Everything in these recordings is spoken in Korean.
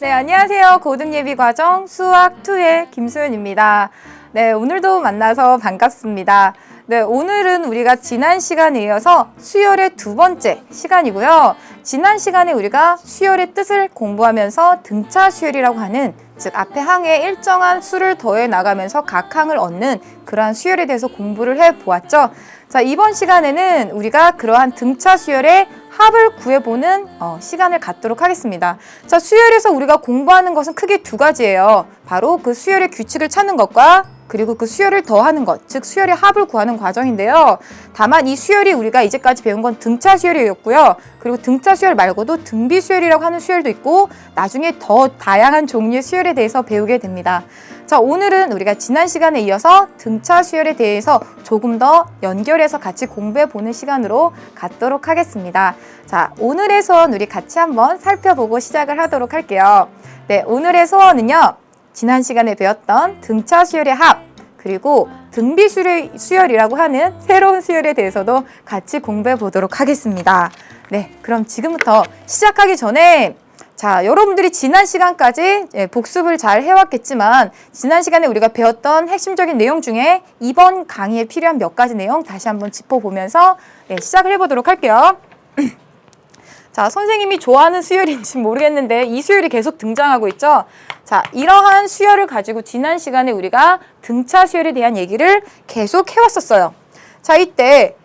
네, 안녕하세요. 고등예비과정 수학2의 김소연입니다. 네, 오늘도 만나서 반갑습니다. 네, 오늘은 우리가 지난 시간에 이어서 수열의 두 번째 시간이고요. 지난 시간에 우리가 수열의 뜻을 공부하면서 등차 수열이라고 하는, 즉 앞에 항에 일정한 수를 더해 나가면서 각 항을 얻는 그러한 수열에 대해서 공부를 해보았죠. 자, 이번 시간에는 우리가 그러한 등차 수열의 합을 구해보는 시간을 갖도록 하겠습니다. 자, 수열에서 우리가 공부하는 것은 크게 두 가지예요. 바로 그 수열의 규칙을 찾는 것과 그리고 그 수열을 더하는 것, 즉 수열의 합을 구하는 과정인데요. 다만 이 수열이 우리가 이제까지 배운 건 등차 수열이었고요. 그리고 등차 수열 말고도 등비 수열이라고 하는 수열도 있고 나중에 더 다양한 종류의 수열에 대해서 배우게 됩니다. 자, 오늘은 우리가 지난 시간에 이어서 등차 수열에 대해서 조금 더 연결해서 같이 공부해 보는 시간으로 갖도록 하겠습니다. 자, 오늘의 소원 우리 같이 한번 살펴보고 시작을 하도록 할게요. 네, 오늘의 소원은요. 지난 시간에 배웠던 등차 수열의 합, 그리고 등비 수열이라고 하는 새로운 수열에 대해서도 같이 공부해 보도록 하겠습니다. 네, 그럼 지금부터 시작하기 전에 자, 여러분들이 지난 시간까지 복습을 잘 해왔겠지만 지난 시간에 우리가 배웠던 핵심적인 내용 중에 이번 강의에 필요한 몇 가지 내용 다시 한번 짚어보면서 시작을 해보도록 할게요. 자, 선생님이 좋아하는 수열인지 모르겠는데 이 수열이 계속 등장하고 있죠. 자, 이러한 수열을 가지고 지난 시간에 우리가 등차 수열에 대한 얘기를 계속 해왔었어요. 자, 이때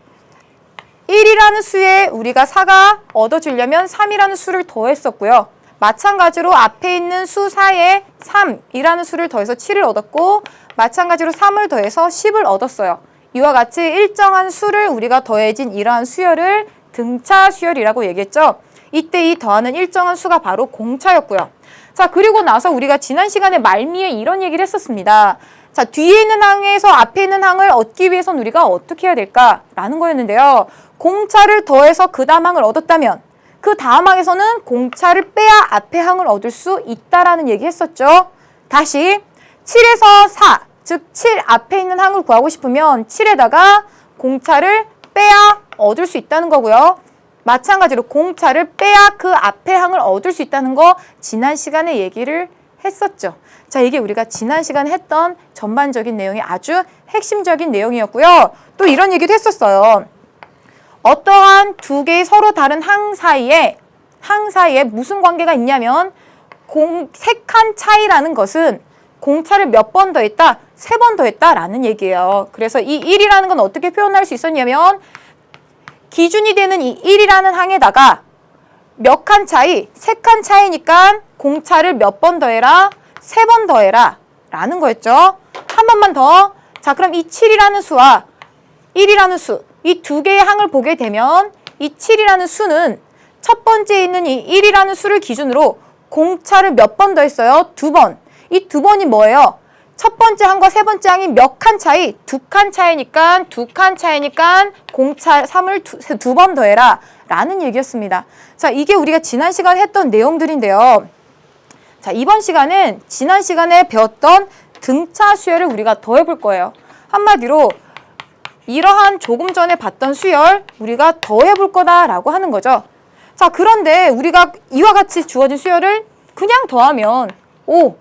1이라는 수에 우리가 4가 얻어지려면 3이라는 수를 더했었고요. 마찬가지로 앞에 있는 수 4에 3이라는 수를 더해서 7을 얻었고 마찬가지로 3을 더해서 10을 얻었어요. 이와 같이 일정한 수를 우리가 더해진 이러한 수열을 등차 수열이라고 얘기했죠. 이때 이 더하는 일정한 수가 바로 공차였고요. 자, 그리고 나서 우리가 지난 시간에 말미에 이런 얘기를 했었습니다. 자, 뒤에 있는 항에서 앞에 있는 항을 얻기 위해서는 우리가 어떻게 해야 될까라는 거였는데요. 공차를 더해서 그 다음 항을 얻었다면 그 다음 항에서는 공차를 빼야 앞에 항을 얻을 수 있다라는 얘기 했었죠. 다시 7에서 4, 즉 7 앞에 있는 항을 구하고 싶으면 7에다가 공차를 빼야 얻을 수 있다는 거고요. 마찬가지로 공차를 빼야 그 앞에 항을 얻을 수 있다는 거 지난 시간에 얘기를 했었죠. 자, 이게 우리가 지난 시간에 했던 전반적인 내용이 아주 핵심적인 내용이었고요. 또 이런 얘기도 했었어요. 어떠한 두 개의 서로 다른 항 사이에 무슨 관계가 있냐면 세 칸 차이라는 것은 공차를 몇 번 더했다? 3번 더했다라는 얘기예요. 그래서 이 1이라는 건 어떻게 표현할 수 있었냐면 기준이 되는 이 1이라는 항에다가 몇 칸 차이? 3칸 차이니까 공차를 몇 번 더해라? 3번 더해라 라는 거였죠. 한 번만 더. 자, 그럼 이 7이라는 수와 1이라는 수, 이 두 개의 항을 보게 되면 이 7이라는 수는 첫 번째에 있는 이 1이라는 수를 기준으로 공차를 몇 번 더했어요? 2번. 이 2번이 뭐예요? 첫 번째 항과 세 번째 항이 몇 칸 차이? 2칸 차이니까 2칸 차이니까 공차 3을 두 번 더해라 라는 얘기였습니다. 자, 이게 우리가 지난 시간에 했던 내용들인데요. 자, 이번 시간은 지난 시간에 배웠던 등차 수열을 우리가 더 해볼 거예요. 한마디로 이러한 조금 전에 봤던 수열 우리가 더 해볼 거다라고 하는 거죠. 자, 그런데 우리가 이와 같이 주어진 수열을 그냥 더하면 5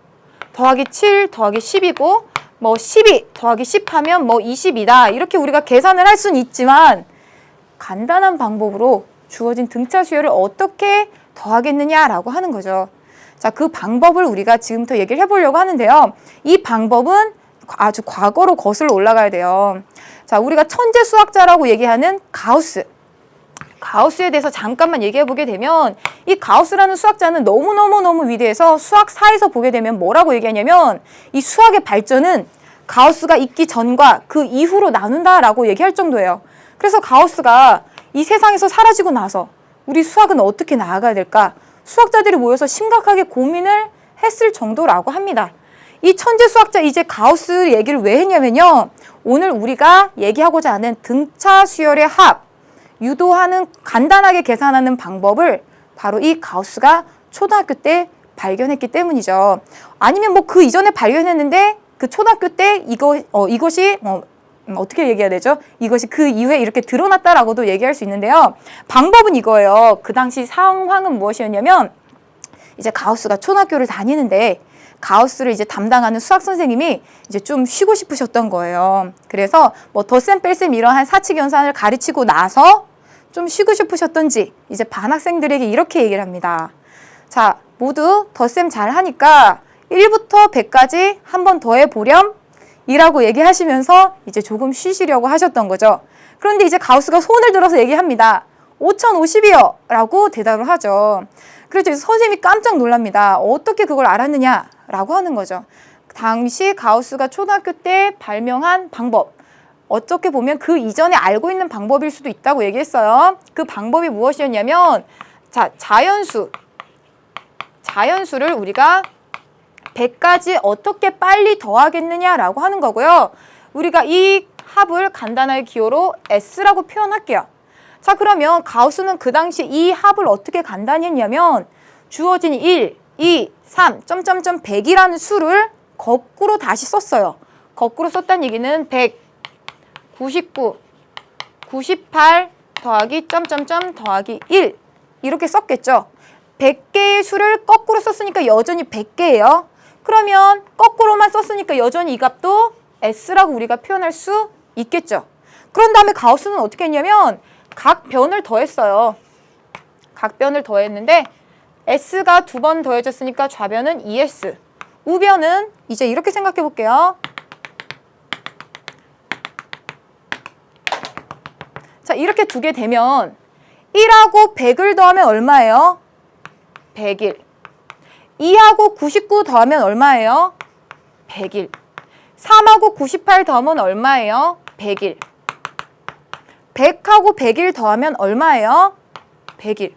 더하기 7 더하기 10이고 뭐 12 더하기 10 하면 뭐 20이다. 이렇게 우리가 계산을 할 수는 있지만 간단한 방법으로 주어진 등차 수열을 어떻게 더하겠느냐라고 하는 거죠. 자, 그 방법을 우리가 지금부터 얘기를 해보려고 하는데요. 이 방법은 아주 과거로 거슬러 올라가야 돼요. 자, 우리가 천재 수학자라고 얘기하는 가우스에 대해서 잠깐만 얘기해 보게 되면 이 가우스라는 수학자는 너무너무 위대해서 수학사에서 보게 되면 뭐라고 얘기하냐면 이 수학의 발전은 가우스가 있기 전과 그 이후로 나눈다라고 얘기할 정도예요. 그래서 가우스가 이 세상에서 사라지고 나서 우리 수학은 어떻게 나아가야 될까? 수학자들이 모여서 심각하게 고민을 했을 정도라고 합니다. 이 천재 수학자 이제 가우스 얘기를 왜 했냐면요. 오늘 우리가 얘기하고자 하는 등차 수열의 합, 유도하는 간단하게 계산하는 방법을 바로 이 가우스가 초등학교 때 발견했기 때문이죠. 아니면 뭐 그 이전에 발견했는데 그 초등학교 때 이것이 어떻게 얘기해야 되죠? 이것이 그 이후에 이렇게 드러났다라고도 얘기할 수 있는데요. 방법은 이거예요. 그 당시 상황은 무엇이었냐면 이제 가우스가 초등학교를 다니는데 가우스를 이제 담당하는 수학 선생님이 이제 좀 쉬고 싶으셨던 거예요. 그래서 뭐 덧셈 뺄셈 이러한 사칙 연산을 가르치고 나서 좀 쉬고 싶으셨던지 이제 반 학생들에게 이렇게 얘기를 합니다. 자, 모두 덧셈 잘 하니까 1부터 100까지 한 번 더 해보렴 이라고 얘기하시면서 이제 조금 쉬시려고 하셨던 거죠. 그런데 이제 가우스가 손을 들어서 얘기합니다. 5050이요 라고 대답을 하죠. 그래서 선생님이 깜짝 놀랍니다. 어떻게 그걸 알았느냐 라고 하는 거죠. 당시 가우스가 초등학교 때 발명한 방법, 어떻게 보면 그 이전에 알고 있는 방법일 수도 있다고 얘기했어요. 그 방법이 무엇이었냐면, 자, 자연수를 우리가 100까지 어떻게 빨리 더하겠느냐라고 하는 거고요. 우리가 이 합을 간단하게 기호로 S라고 표현할게요. 자, 그러면 가우스는 그 당시 이 합을 어떻게 간단히 했냐면 주어진 1, 2, 3, 100이라는 수를 거꾸로 다시 썼어요. 거꾸로 썼다는 얘기는 100, 99, 98 더하기 더하기 1 이렇게 썼겠죠. 100개의 수를 거꾸로 썼으니까 여전히 100개예요. 그러면 거꾸로만 썼으니까 여전히 이 값도 S라고 우리가 표현할 수 있겠죠. 그런 다음에 가우스는 어떻게 했냐면 각 변을 더했어요. 각 변을 더했는데 S가 2번 더해졌으니까 좌변은 2S, 우변은 이제 이렇게 생각해 볼게요. 자, 이렇게 두게 되면 1하고 100을 더하면 얼마예요? 101. 2하고 99 더하면 얼마예요? 101. 3하고 98 더하면 얼마예요? 101. 100하고 101 더하면 얼마예요? 101.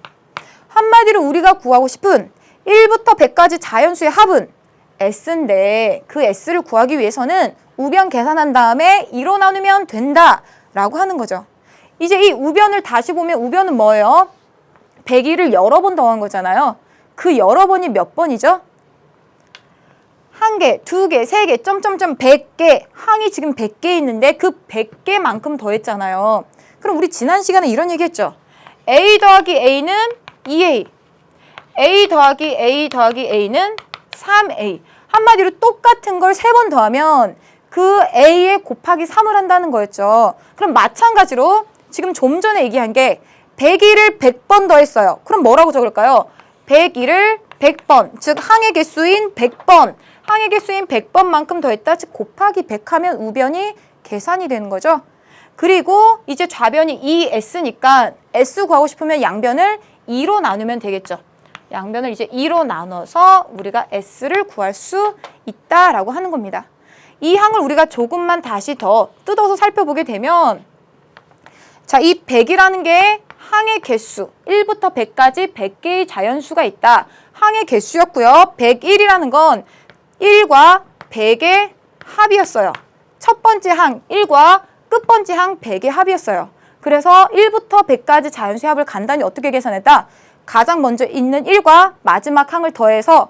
한마디로 우리가 구하고 싶은 1부터 100까지 자연수의 합은 S인데 그 S를 구하기 위해서는 우변 계산한 다음에 2로 나누면 된다라고 하는 거죠. 이제 이 우변을 다시 보면 우변은 뭐예요? 101을 여러 번 더한 거잖아요. 그 여러 번이 몇 번이죠? 1개, 2개, 3개, 100개, 항이 지금 100개 있는데 그 100개만큼 더했잖아요. 그럼 우리 지난 시간에 이런 얘기 했죠. A 더하기 A는 2A, A 더하기 A 더하기 A는 3A. 한마디로 똑같은 걸 3번 더하면 그 A에 곱하기 3을 한다는 거였죠. 그럼 마찬가지로 지금 좀 전에 얘기한 게 101을 100번 더했어요. 그럼 뭐라고 적을까요? 101을 100번, 즉 항의 개수인 100번, 항의 개수인 100번만큼 더했다, 즉 곱하기 100 하면 우변이 계산이 되는 거죠. 그리고 이제 좌변이 2S니까 S 구하고 싶으면 양변을 2로 나누면 되겠죠. 양변을 이제 2로 나눠서 우리가 S를 구할 수 있다라고 하는 겁니다. 이 항을 우리가 조금만 다시 더 뜯어서 살펴보게 되면, 자, 이 100이라는 게 항의 개수, 1부터 100까지 100개의 자연수가 있다. 항의 개수였고요. 101이라는 건 1과 100의 합이었어요. 첫 번째 항 1과 끝번째 항 100의 합이었어요. 그래서 1부터 100까지 자연수의 합을 간단히 어떻게 계산했다? 가장 먼저 있는 1과 마지막 항을 더해서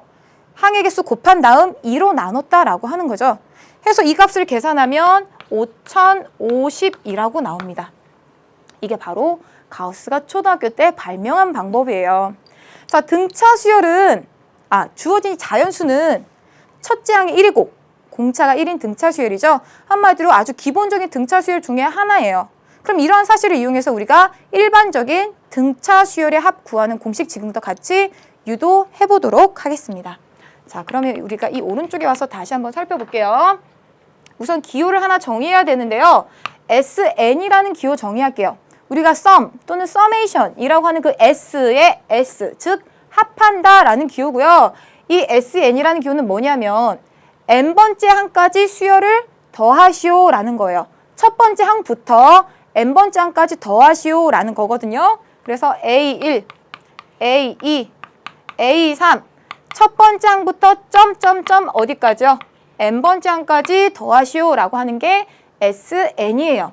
항의 개수 곱한 다음 2로 나눴다라고 하는 거죠. 해서 이 값을 계산하면 5050이라고 나옵니다. 이게 바로 가우스가 초등학교 때 발명한 방법이에요. 자, 등차 수열은, 주어진 자연수는 첫째 항이 1이고 공차가 1인 등차 수열이죠. 한마디로 아주 기본적인 등차 수열 중에 하나예요. 그럼 이러한 사실을 이용해서 우리가 일반적인 등차 수열의 합 구하는 공식 지금부터 같이 유도해 보도록 하겠습니다. 자, 그러면 우리가 이 오른쪽에 와서 다시 한번 살펴볼게요. 우선 기호를 하나 정의해야 되는데요. SN이라는 기호 정의할게요. 우리가 sum 또는 summation이라고 하는 그 S의 S, 즉 합한다라는 기호고요. 이 SN이라는 기호는 뭐냐면 n번째 항까지 수열을 더하시오라는 거예요. 첫 번째 항부터 n번째 항까지 더하시오라는 거거든요. 그래서 A1, A2, A3 첫 번째 항부터 점점점 어디까지요? n번째 항까지 더하시오라고 하는 게 SN이에요.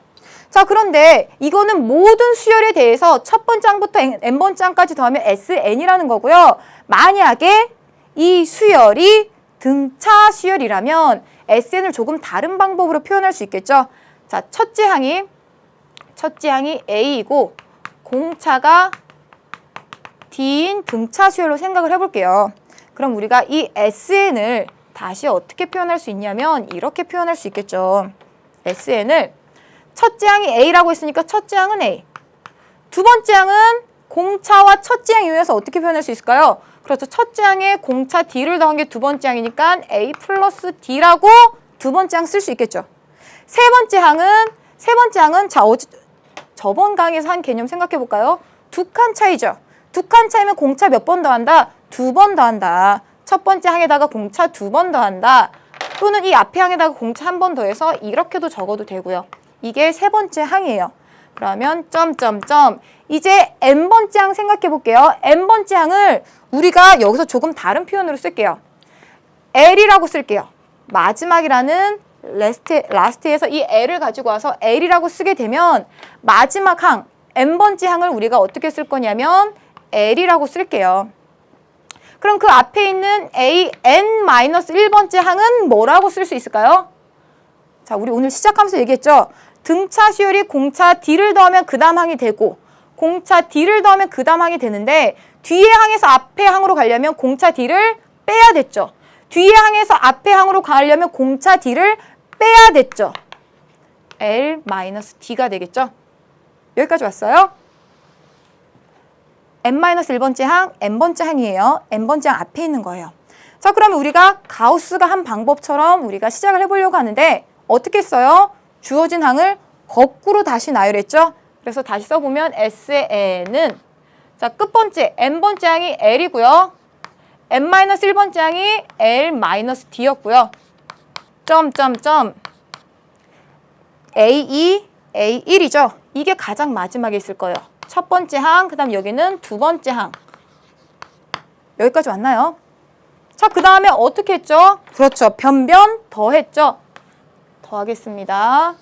자, 그런데 이거는 모든 수열에 대해서 첫 번째 항부터 n번째 항까지 더하면 SN이라는 거고요. 만약에 이 수열이 등차 수열이라면 SN을 조금 다른 방법으로 표현할 수 있겠죠. 자, 첫째 항이 A이고 공차가 D인 등차 수열로 생각을 해볼게요. 그럼 우리가 이 SN을 다시 어떻게 표현할 수 있냐면 이렇게 표현할 수 있겠죠. SN을 첫째 항이 A라고 했으니까 첫째 항은 A. 두 번째 항은 공차와 첫째 항 이용해서 어떻게 표현할 수 있을까요? 그렇죠. 첫째 항에 공차 D를 더한 게 두 번째 항이니까 A 플러스 D라고 두 번째 항 쓸 수 있겠죠. 세 번째 항은 자, 저번 강의에서 한 개념 생각해 볼까요? 두 칸 차이죠. 두 칸 차이면 공차 몇 번 더한다? 두 번 더한다. 첫 번째 항에다가 공차 두 번 더한다. 또는 이 앞에 항에다가 공차 한 번 더해서 이렇게도 적어도 되고요. 이게 세 번째 항이에요. 그러면 점점점. 이제 n번째 항 생각해 볼게요. n번째 항을 우리가 여기서 조금 다른 표현으로 쓸게요. L이라고 쓸게요. 마지막이라는 라스트에서 이 L을 가지고 와서 L이라고 쓰게 되면 마지막 항, n번째 항을 우리가 어떻게 쓸 거냐면 L이라고 쓸게요. 그럼 그 앞에 있는 n-1번째 항은 뭐라고 쓸 수 있을까요? 자, 우리 오늘 시작하면서 얘기했죠. 등차 수열이 공차 D를 더하면 그 다음 항이 되고 공차 D를 더하면 그 다음 항이 되는데 뒤에 항에서 앞에 항으로 가려면 공차 D를 빼야 됐죠. 뒤에 항에서 앞에 항으로 가려면 공차 D를 빼야 됐죠. L-D가 되겠죠. 여기까지 왔어요? n-1번째 항, n번째 항이에요. n번째 항 앞에 있는 거예요. 자, 그러면 우리가 가우스가 한 방법처럼 우리가 시작을 해보려고 하는데 어떻게 써요? 주어진 항을 거꾸로 다시 나열했죠? 그래서 다시 써보면 SN은 자, 끝번째 n번째 항이 L이고요. n-1번째 항이 L-D였고요. 점점점 A2, A1이죠. 이게 가장 마지막에 있을 거예요. 첫 번째 항, 그 다음 여기는 두 번째 항. 여기까지 왔나요? 자, 그 다음에 어떻게 했죠? 그렇죠. 변변 더했죠. 더하겠습니다.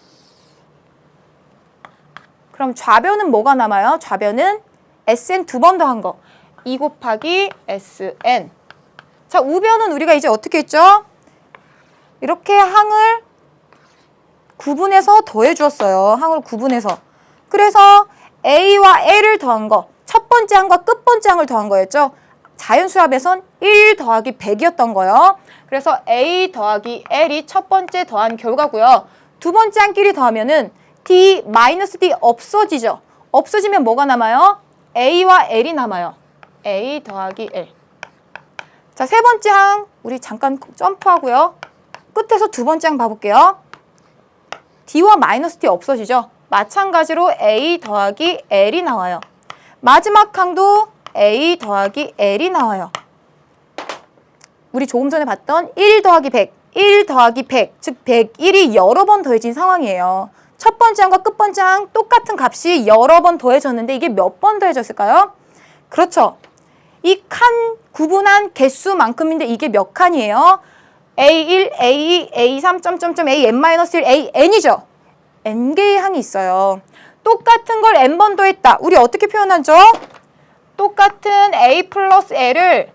그럼 좌변은 뭐가 남아요? 좌변은 SN 두 번 더한 거. 2 곱하기 SN. 자, 우변은 우리가 이제 어떻게 했죠? 이렇게 항을 구분해서 더해 주었어요. 항을 구분해서. 그래서 A와 L을 더한 거. 첫 번째 항과 끝번째 항을 더한 거였죠. 자연수합에선 1 더하기 100이었던 거예요. 그래서 A 더하기 L이 첫 번째 더한 결과고요. 두 번째 항끼리 더하면은 D 마이너스 D 없어지죠. 없어지면 뭐가 남아요? A와 L이 남아요. A 더하기 L. 자, 세 번째 항 우리 잠깐 점프하고요. 끝에서 두 번째 항 봐볼게요. D와 마이너스 D 없어지죠. 마찬가지로 A 더하기 L이 나와요. 마지막 항도 A 더하기 L이 나와요. 우리 조금 전에 봤던 1 더하기 100, 1 더하기 100, 즉 101이 여러 번 더해진 상황이에요. 첫 번째 항과 끝번째 항 똑같은 값이 여러 번 더해졌는데 이게 몇 번 더해졌을까요? 그렇죠. 이 칸 구분한 개수만큼인데 이게 몇 칸이에요? A1, A2, A3, 점점점, AN-1, AN이죠. n개의 항이 있어요. 똑같은 걸 n번 더했다. 우리 어떻게 표현하죠? 똑같은 A 플러스 L을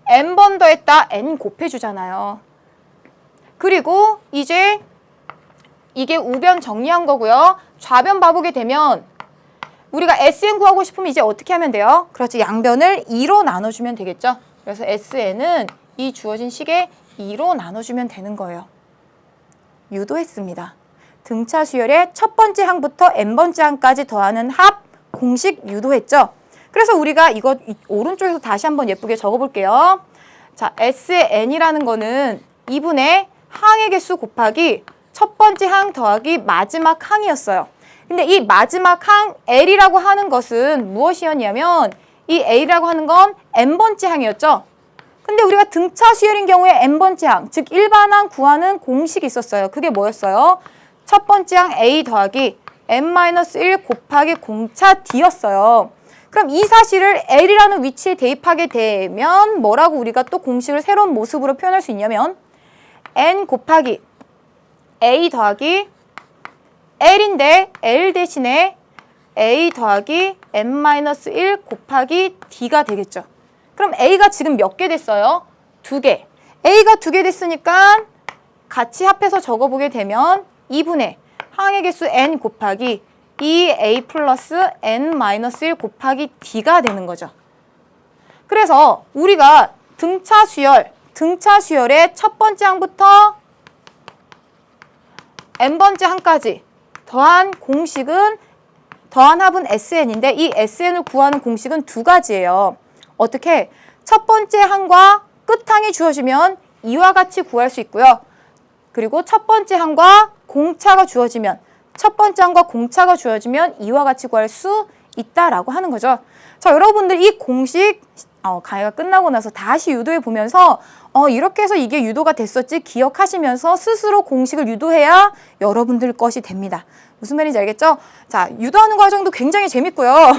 n번 더했다. n 곱해주잖아요. 그리고 이제 이게 우변 정리한 거고요. 좌변 봐보게 되면 우리가 SN 구하고 싶으면 이제 어떻게 하면 돼요? 그렇지. 양변을 2로 나눠주면 되겠죠. 그래서 SN은 이 주어진 식에 2로 나눠주면 되는 거예요. 유도했습니다. 등차 수열의 첫 번째 항부터 n번째 항까지 더하는 합 공식 유도했죠. 그래서 우리가 이거 오른쪽에서 다시 한번 예쁘게 적어볼게요. 자, SN이라는 거는 2분의 항의 개수 곱하기 첫 번째 항 더하기 마지막 항이었어요. 근데 이 마지막 항 L이라고 하는 것은 무엇이었냐면 이 A라고 하는 건 n번째 항이었죠. 근데 우리가 등차 수열인 경우에 n번째 항, 즉 일반항 구하는 공식이 있었어요. 그게 뭐였어요? 첫 번째 항 A 더하기 n-1 곱하기 공차 D였어요. 그럼 이 사실을 L이라는 위치에 대입하게 되면 뭐라고 우리가 또 공식을 새로운 모습으로 표현할 수 있냐면 n 곱하기 A 더하기 L인데 L 대신에 A 더하기 n-1 곱하기 D가 되겠죠. 그럼 A가 지금 몇 개 됐어요? 2개. A가 2개 됐으니까 같이 합해서 적어보게 되면 2분의 항의 개수 n 곱하기 2A 플러스 n-1 곱하기 D가 되는 거죠. 그래서 우리가 등차 수열의 첫 번째 항부터 n번째 항까지 더한 합은 SN인데 이 SN을 구하는 공식은 두 가지예요. 어떻게? 첫 번째 항과 끝항이 주어지면 이와 같이 구할 수 있고요. 그리고 첫 번째 항과 공차가 주어지면 이와 같이 구할 수 있다라고 하는 거죠. 자, 여러분들 이 공식 강의가 끝나고 나서 다시 유도해 보면서 이렇게 해서 이게 유도가 됐었지 기억하시면서 스스로 공식을 유도해야 여러분들 것이 됩니다. 무슨 말인지 알겠죠? 자, 유도하는 과정도 굉장히 재밌고요.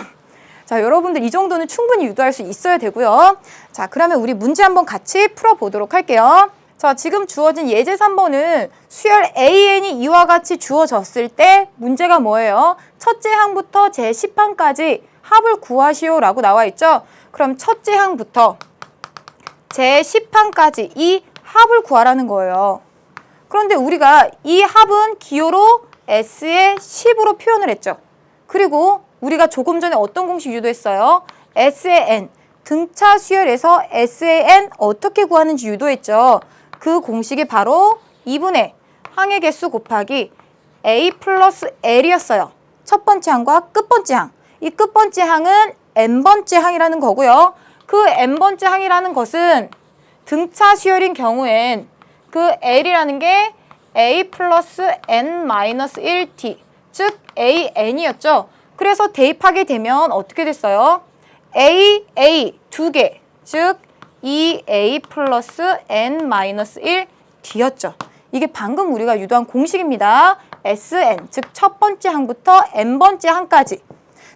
자, 여러분들 이 정도는 충분히 유도할 수 있어야 되고요. 자, 그러면 우리 문제 한번 같이 풀어보도록 할게요. 자, 지금 주어진 예제 3번은 수열 AN이 이와 같이 주어졌을 때 문제가 뭐예요? 첫째 항부터 제10항까지 합을 구하시오 라고 나와 있죠? 그럼 첫째 항부터 제10항까지 이 합을 구하라는 거예요. 그런데 우리가 이 합은 기호로 S의 10으로 표현을 했죠. 그리고 우리가 조금 전에 어떤 공식 유도했어요? S의 N, 등차 수열에서 S의 N 어떻게 구하는지 유도했죠. 그 공식이 바로 2분의 항의 개수 곱하기 A 플러스 L이었어요. 첫 번째 항과 끝번째 항. 이 끝번째 항은 n번째 항이라는 거고요. 그 n번째 항이라는 것은 등차 수열인 경우엔 그 L이라는 게 A 플러스 N 마이너스 1T, 즉 AN이었죠. 그래서 대입하게 되면 어떻게 됐어요? A 두 개, 즉 2A 플러스 N 마이너스 1D였죠. 이게 방금 우리가 유도한 공식입니다. SN, 즉 첫 번째 항부터 n번째 항까지.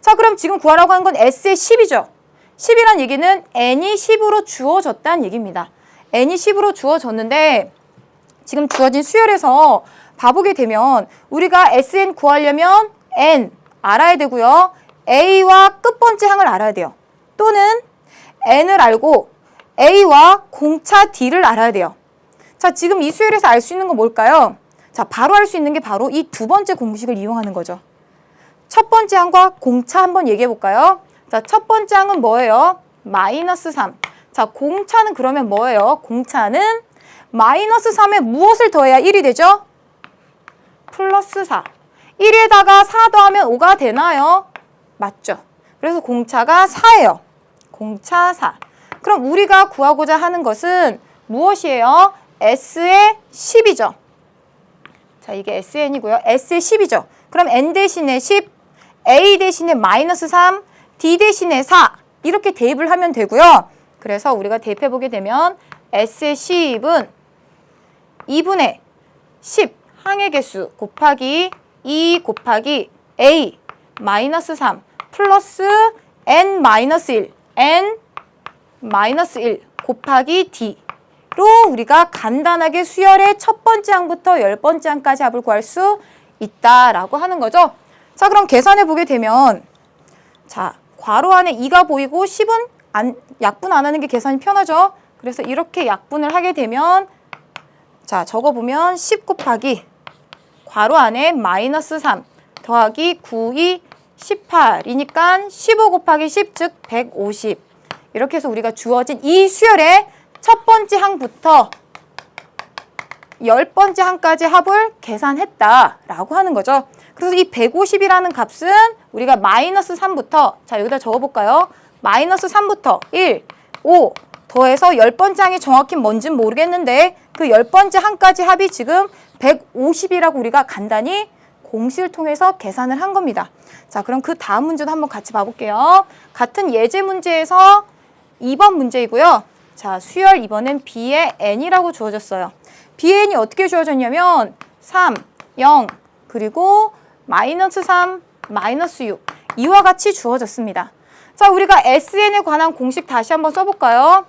자, 그럼 지금 구하라고 한 건 S의 10이죠. 10이란 얘기는 N이 10으로 주어졌다는 얘기입니다. N이 10으로 주어졌는데 지금 주어진 수열에서 봐보게 되면 우리가 SN 구하려면 N 알아야 되고요. A와 끝번째 항을 알아야 돼요. 또는 N을 알고 A와 공차 D를 알아야 돼요. 자, 지금 이 수열에서 알 수 있는 건 뭘까요? 자, 바로 알 수 있는 게 바로 이 두 번째 공식을 이용하는 거죠. 첫 번째 항과 공차 한번 얘기해 볼까요? 자, 첫 번째 항은 뭐예요? 마이너스 3. 자, 공차는 그러면 뭐예요? 공차는 마이너스 3에 무엇을 더해야 1이 되죠? 플러스 4. 1에다가 4 더하면 5가 되나요? 맞죠? 그래서 공차가 4예요. 공차 4. 그럼 우리가 구하고자 하는 것은 무엇이에요? S의 10이죠. 자, 이게 SN이고요. S의 10이죠. 그럼 N 대신에 10, A 대신에 마이너스 3, D 대신에 4 이렇게 대입을 하면 되고요. 그래서 우리가 대입해보게 되면 S의 10은 2분의 10 항의 개수 곱하기 2 곱하기 A 마이너스 3 플러스 N 마이너스 1, N 마이너스 1 곱하기 D로 우리가 간단하게 수열의 첫 번째 항부터 10번째 항까지 합을 구할 수 있다라고 하는 거죠. 자, 그럼 계산해 보게 되면 자, 괄호 안에 2가 보이고 10은 약분 안 하는 게 계산이 편하죠. 그래서 이렇게 약분을 하게 되면 자, 적어보면 10 곱하기 괄호 안에 마이너스 3 더하기 9, 2, 18이니까 15 곱하기 10, 즉 150. 이렇게 해서 우리가 주어진 이 수열의 첫 번째 항부터 10번째 항까지 합을 계산했다라고 하는 거죠. 그래서 이 150이라는 값은 우리가 마이너스 3부터 자, 여기다 적어볼까요? 마이너스 3부터 1, 5 더해서 10번째 항이 정확히 뭔지는 모르겠는데 그 10번째 항까지 합이 지금 150이라고 우리가 간단히 공식을 통해서 계산을 한 겁니다. 자, 그럼 그 다음 문제도 한번 같이 봐볼게요. 같은 예제 문제에서 2번 문제이고요. 자, 수열 이번엔 B의 N이라고 주어졌어요. B의 N이 어떻게 주어졌냐면 3, 0, 그리고 마이너스 3, 마이너스 6 이와 같이 주어졌습니다. 자, 우리가 SN에 관한 공식 다시 한번 써볼까요?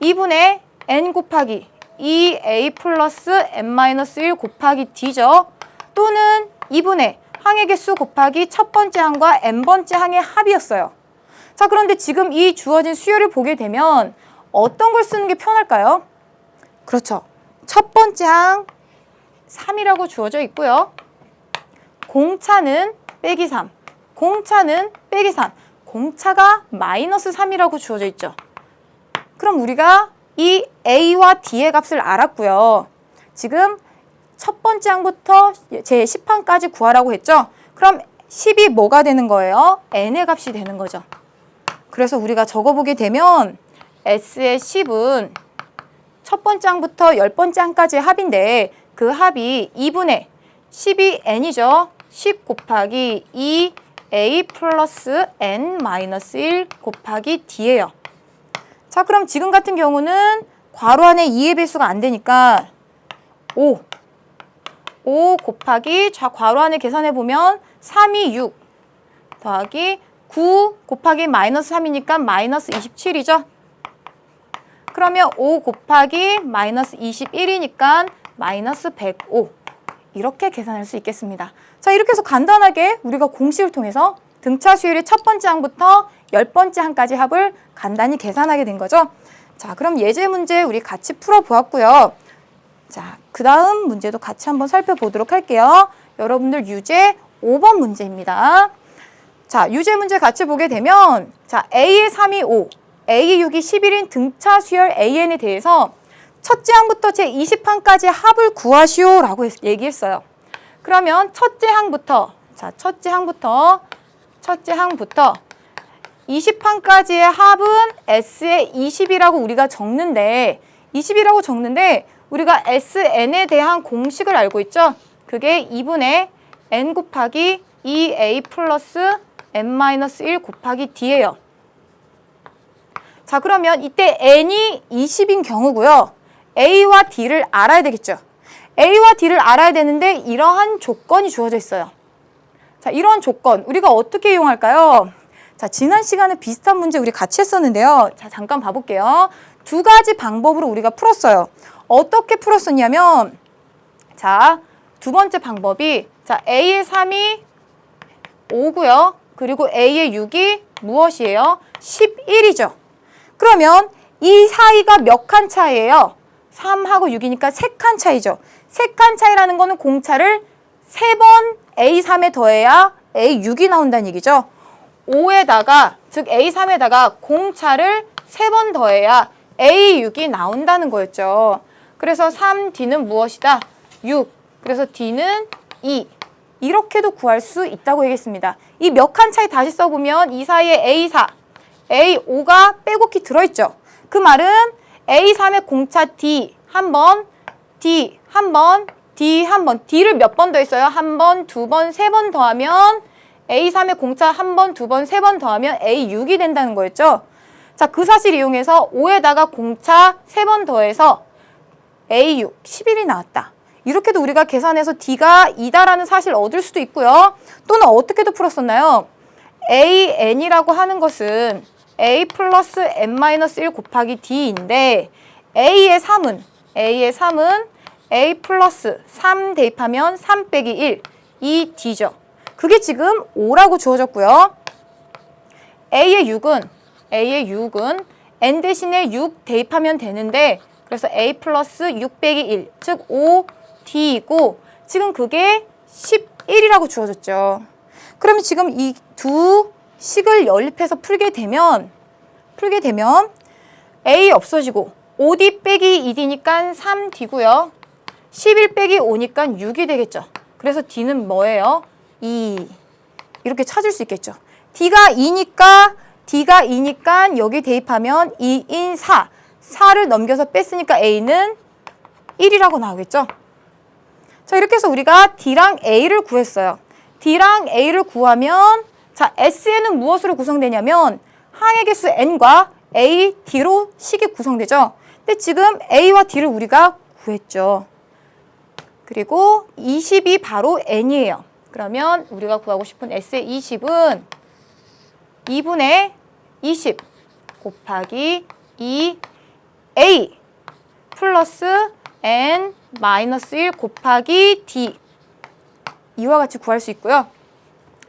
2분의 N 곱하기 2A 플러스 N-1 곱하기 D죠. 또는 2분의 항의 개수 곱하기 첫 번째 항과 n번째 항의 합이었어요. 자, 그런데 지금 이 주어진 수열을 보게 되면 어떤 걸 쓰는 게 편할까요? 그렇죠. 첫 번째 항 3이라고 주어져 있고요. 공차는 빼기 3, 공차는 빼기 3, 공차가 마이너스 3이라고 주어져 있죠. 그럼 우리가 이 A와 D의 값을 알았고요. 지금 첫 번째 항부터 제 10항까지 구하라고 했죠? 그럼 10이 뭐가 되는 거예요? n의 값이 되는 거죠. 그래서 우리가 적어보게 되면 S의 10은 첫 번째 항부터 10번째 항까지의 합인데 그 합이 2분의 10이 n이죠. 10 곱하기 2a 플러스 n 마이너스 1 곱하기 d예요. 자, 그럼 지금 같은 경우는 괄호 안에 2의 배수가 안 되니까 5 곱하기 괄호 안에 계산해보면 3이 6 더하기 9 곱하기 마이너스 3이니까 마이너스 27이죠. 그러면 5 곱하기 마이너스 21이니까 마이너스 105 이렇게 계산할 수 있겠습니다. 자, 이렇게 해서 간단하게 우리가 공식을 통해서 등차 수열의 첫 번째 항부터 10번째 항까지 합을 간단히 계산하게 된 거죠. 자, 그럼 예제 문제 우리 같이 풀어보았고요. 자, 그 다음 문제도 같이 한번 살펴보도록 할게요. 여러분들 유제 5번 문제입니다. 자, 유제 문제 같이 보게 되면 자, A의 3이 5, A의 6이 11인 등차 수열 AN에 대해서 첫째 항부터 제 20항까지 합을 구하시오 라고 얘기했어요. 그러면 첫째 항부터 20항까지의 합은 S의 20이라고 우리가 적는데 우리가 SN에 대한 공식을 알고 있죠? 그게 2분의 N 곱하기 2A 플러스 N-1 곱하기 D예요. 자, 그러면 이때 N이 20인 경우고요. A와 D를 알아야 되겠죠? A와 D를 알아야 되는데 이러한 조건이 주어져 있어요. 자, 이런 조건 우리가 어떻게 이용할까요? 자, 지난 시간에 비슷한 문제 우리 같이 했었는데요. 자, 잠깐 봐볼게요. 두 가지 방법으로 우리가 풀었어요. 어떻게 풀었었냐면 자, 두 번째 방법이 자, A의 3이 5고요. 그리고 A의 6이 무엇이에요? 11이죠. 그러면 이 사이가 몇 칸 차이예요? 3하고 6이니까 3칸 차이죠. 3칸 차이라는 거는 공차를 3번 A3에 더해야 A6이 나온다는 얘기죠. 5에다가, 즉 A3에다가 공차를 3번 더해야 A6이 나온다는 거였죠. 그래서 3D는 무엇이다? 6. 그래서 D는 2. 이렇게도 구할 수 있다고 얘기했습니다. 이 몇 칸 차이 다시 써보면 이 사이에 A4, A5가 빼곡히 들어있죠. 그 말은 A3의 공차 D 한 번, D 한 번, D 한 번. D를 몇 번 더했어요? 한 번, 두 번, 세 번 더하면 A3의 공차 한 번, 두 번, 세 번 더하면 A6이 된다는 거였죠. 자, 그 사실 이용해서 5에다가 공차 세 번 더해서 A6, 11이 나왔다. 이렇게도 우리가 계산해서 D가 2다라는 사실을 얻을 수도 있고요. 또는 어떻게도 풀었었나요? AN이라고 하는 것은 A 플러스 N-1 곱하기 D인데 A의 3은 A 플러스 3 대입하면 3 빼기 1, 2D죠. 그게 지금 5라고 주어졌고요. A의 6은 N 대신에 6 대입하면 되는데 그래서 A 플러스 6 빼기 1, 즉 5D이고 지금 그게 11이라고 주어졌죠. 그러면 지금 이 두 식을 연립해서 풀게 되면 A 없어지고 5D 빼기 2D니까 3D고요. 11 빼기 5니까 6이 되겠죠. 그래서 D는 뭐예요? 2. 이렇게 찾을 수 있겠죠. D가 2니까 여기 대입하면 2인 4. 4를 넘겨서 뺐으니까 A는 1이라고 나오겠죠. 자, 이렇게 해서 우리가 D랑 A를 구했어요. D랑 A를 구하면 자, SN은 무엇으로 구성되냐면 항의 개수 N과 A, D로 식이 구성되죠. 근데 지금 A와 D를 우리가 구했죠. 그리고 20이 바로 N이에요. 그러면 우리가 구하고 싶은 S의 20은 2분의 20 곱하기 2A 플러스 N 마이너스 1 곱하기 D 이와 같이 구할 수 있고요.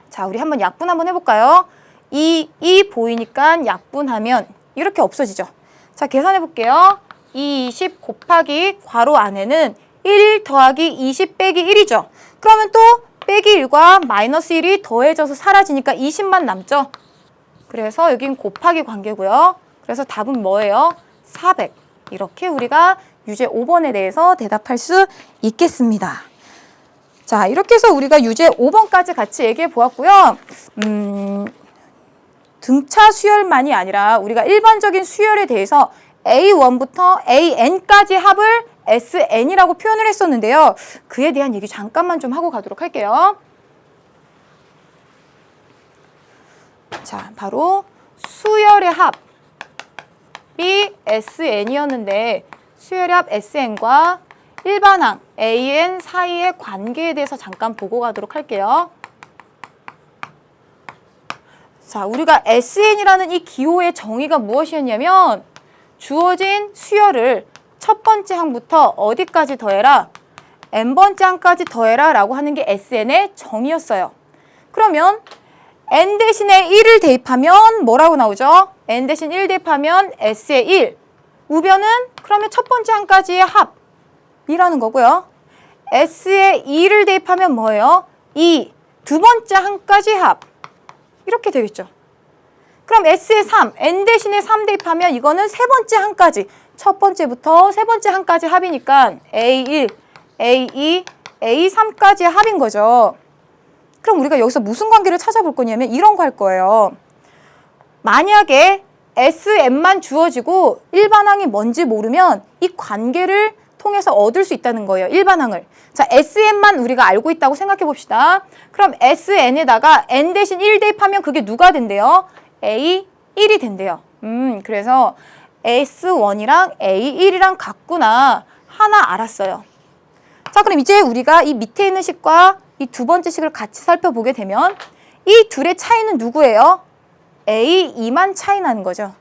자, 우리 한번 약분 한번 해볼까요? 2 보이니까 약분하면 이렇게 없어지죠. 자, 계산해 볼게요. 20 곱하기 괄호 안에는 1 더하기 20 빼기 1이죠. 그러면 또 빼기 1과 마이너스 1이 더해져서 사라지니까 20만 남죠. 그래서 여긴 곱하기 관계고요. 그래서 답은 뭐예요? 400. 이렇게 우리가 유제 5번에 대해서 대답할 수 있겠습니다. 자, 이렇게 해서 우리가 유제 5번까지 같이 얘기해 보았고요. 등차 수열만이 아니라 우리가 일반적인 수열에 대해서 A1부터 AN까지 합을 SN이라고 표현을 했었는데요. 그에 대한 얘기 잠깐만 좀 하고 가도록 할게요. 자, 바로 수열의 합이 SN이었는데 수열의 합 SN과 일반항 AN 사이의 관계에 대해서 잠깐 보고 가도록 할게요. 자, 우리가 SN이라는 이 기호의 정의가 무엇이었냐면 주어진 수열을 첫 번째 항부터 어디까지 더해라? n번째 항까지 더해라 라고 하는 게 SN의 정의였어요. 그러면 n 대신에 1을 대입하면 뭐라고 나오죠? n 대신 1 대입하면 S의 1. 우변은 그러면 첫 번째 항까지의 합이라는 거고요. S의 2를 대입하면 뭐예요? 2. 두 번째 항까지 합. 이렇게 되겠죠. 그럼 S의 3, n 대신에 3 대입하면 이거는 세 번째 항까지, 첫 번째부터 세 번째 항까지 합이니까 A1, A2, A3까지의 합인 거죠. 그럼 우리가 여기서 무슨 관계를 찾아볼 거냐면 이런 거 할 거예요. 만약에 SN만 주어지고 일반항이 뭔지 모르면 이 관계를 통해서 얻을 수 있다는 거예요. 일반항을. 자, SN만 우리가 알고 있다고 생각해 봅시다. 그럼 SN에다가 n 대신 1 대입하면 그게 누가 된대요? A1이 된대요. 그래서 S1이랑 A1이랑 같구나. 하나 알았어요. 자, 그럼 이제 우리가 이 밑에 있는 식과 이 두 번째 식을 같이 살펴보게 되면 이 둘의 차이는 누구예요? A2만 차이 나는 거죠.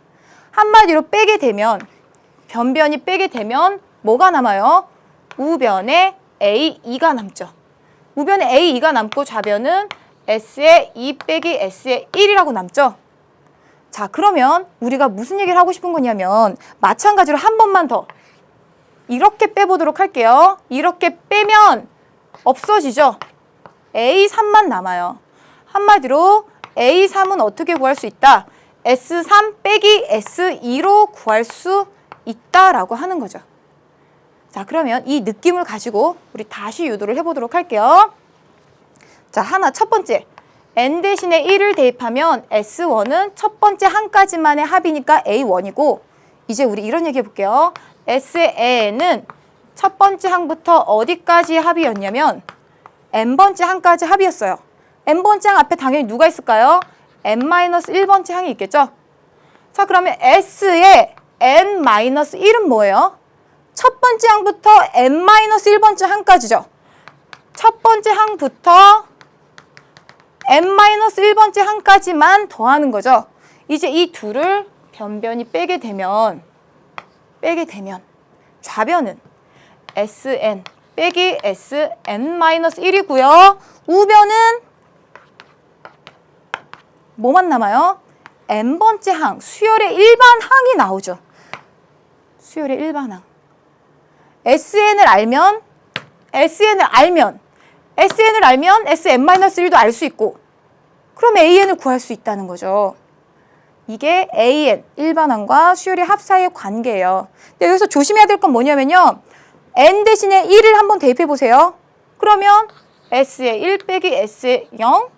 한마디로 빼게 되면, 변변이 빼게 되면 뭐가 남아요? 우변에 A2가 남죠. 우변에 A2가 남고 좌변은 S의 2 빼기 S의 1이라고 남죠. 자, 그러면 우리가 무슨 얘기를 하고 싶은 거냐면 마찬가지로 한 번만 더 이렇게 빼보도록 할게요. 이렇게 빼면 없어지죠. A3만 남아요. 한마디로 A3은 어떻게 구할 수 있다? S3 빼기 S2로 구할 수 있다라고 하는 거죠. 자, 그러면 이 느낌을 가지고 우리 다시 유도를 해보도록 할게요. 자, 하나 첫 번째. n 대신에 1을 대입하면 S1은 첫 번째 항까지만의 합이니까 A1이고, 이제 우리 이런 얘기 해볼게요. SN은 첫 번째 항부터 어디까지의 합이었냐면 n번째 항까지 합이었어요. n번째 항 앞에 당연히 누가 있을까요? n-1번째 항이 있겠죠? 자, 그러면 S의 n-1은 뭐예요? 첫 번째 항부터 n-1번째 항까지죠. 첫 번째 항부터 n-1번째 항까지만 더하는 거죠. 이제 이 둘을 변변이 빼게 되면 좌변은 Sn 빼기 Sn-1이고요. 우변은 뭐만 남아요? n번째 항, 수열의 일반 항이 나오죠. 수열의 일반 항. SN을 알면 Sn-1도 알 수 있고, 그럼 AN을 구할 수 있다는 거죠. 이게 AN, 일반항과 수열의 합 사이의 관계예요. 근데 여기서 조심해야 될 건 뭐냐면요. n 대신에 1을 한번 대입해 보세요. 그러면 S의 1 빼기 S의 0?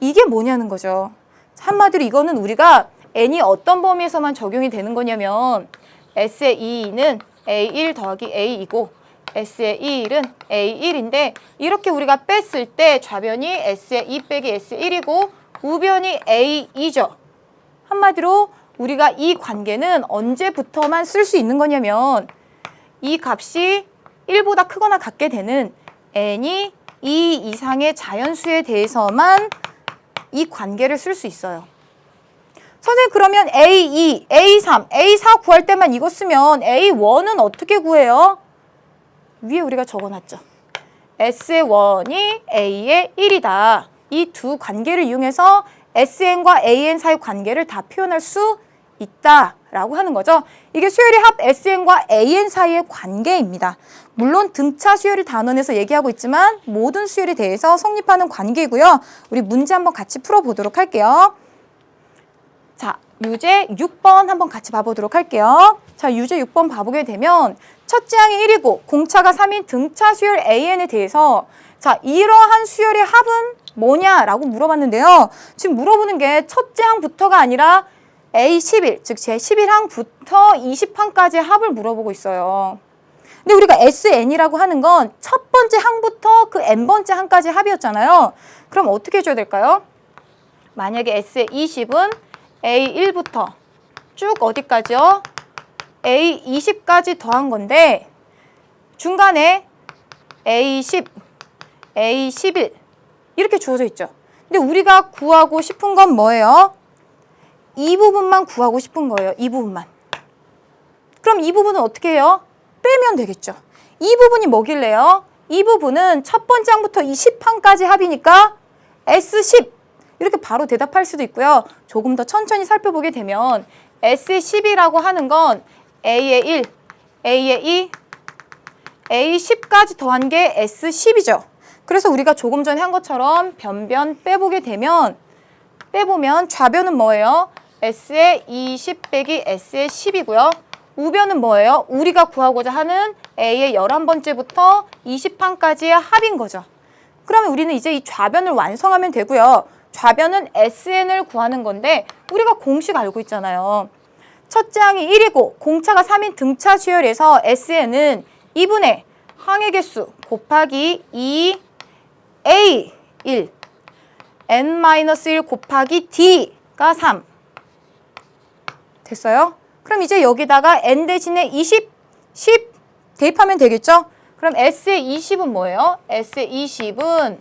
이게 뭐냐는 거죠. 한마디로 이거는 우리가 n이 어떤 범위에서만 적용이 되는 거냐면 S의 2는 A1 더하기 A이고 S의 1은 A1인데, 이렇게 우리가 뺐을 때 좌변이 S의 2 빼기 S의 1이고 우변이 A2죠. 한마디로 우리가 이 관계는 언제부터만 쓸 수 있는 거냐면 이 값이 1보다 크거나 같게 되는 n이 2 이상의 자연수에 대해서만 이 관계를 쓸 수 있어요. 선생님, 그러면 A2, A3, A4 구할 때만 이거 쓰면 A1은 어떻게 구해요? 위에 우리가 적어놨죠. S의 1이 A의 1이다. 이 두 관계를 이용해서 SN과 AN 사이 관계를 다 표현할 수 있다라고 하는 거죠. 이게 수열의 합 SN과 AN 사이의 관계입니다. 물론 등차 수열을 단원에서 얘기하고 있지만 모든 수열에 대해서 성립하는 관계이고요. 우리 문제 한번 같이 풀어보도록 할게요. 자, 유제 6번 한번 같이 봐보도록 할게요. 자, 유제 6번 봐보게 되면 첫째 항이 1이고 공차가 3인 등차 수열 AN에 대해서 자, 이러한 수열의 합은 뭐냐라고 물어봤는데요. 지금 물어보는 게 첫째 항부터가 아니라 A11, 즉 제11항부터 20항까지의 합을 물어보고 있어요. 근데 우리가 SN이라고 하는 건 첫 번째 항부터 그 n번째 항까지 합이었잖아요. 그럼 어떻게 해줘야 될까요? 만약에 S20은 A1부터 쭉 어디까지요? A20까지 더한 건데 중간에 A10, A11 이렇게 주어져 있죠. 근데 우리가 구하고 싶은 건 뭐예요? 이 부분만 구하고 싶은 거예요. 이 부분만. 그럼 이 부분은 어떻게 해요? 빼면 되겠죠. 이 부분이 뭐길래요? 이 부분은 첫 번째 항부터 20항까지 합이니까 S10 이렇게 바로 대답할 수도 있고요. 조금 더 천천히 살펴보게 되면 S10이라고 하는 건 A의 1, A의 2, A10까지 더한 게 S10이죠. 그래서 우리가 조금 전에 한 것처럼 변변 빼보게 되면 빼보면 좌변은 뭐예요? S의 20 빼기 S의 10이고요. 우변은 뭐예요? 우리가 구하고자 하는 A의 11번째부터 20항까지의 합인 거죠. 그러면 우리는 이제 이 좌변을 완성하면 되고요. 좌변은 SN을 구하는 건데 우리가 공식 알고 있잖아요. 첫째 항이 1이고 공차가 3인 등차 수열에서 SN은 2분의 항의 개수 곱하기 2A 1 N-1 곱하기 D가 3 됐어요? 그럼 이제 여기다가 N 대신에 20, 10 대입하면 되겠죠? 그럼 S의 20은 뭐예요? S의 20은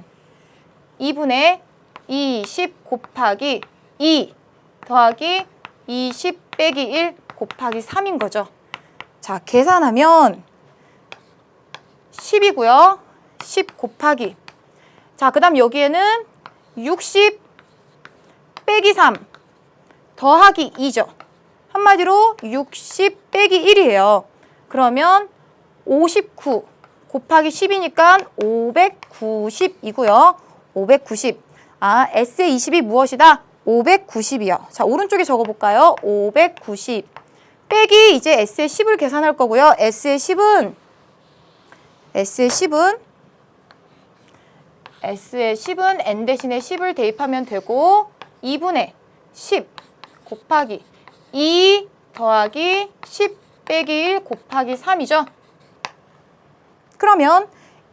2분의 20 곱하기 2 더하기 20 빼기 1 곱하기 3인 거죠. 자, 계산하면 10이고요. 10 곱하기. 자, 그 다음 여기에는 60 빼기 3 더하기 2죠. 한마디로 60 빼기 1이에요. 그러면 59 곱하기 10이니까 590이고요. 590. 아, S의 20이 무엇이다? 590이요. 자, 오른쪽에 적어볼까요? 590. 빼기 이제 S의 10을 계산할 거고요. S의 10은 N 대신에 10을 대입하면 되고 2분의 10 곱하기 2 더하기 10 빼기 1 곱하기 3이죠. 그러면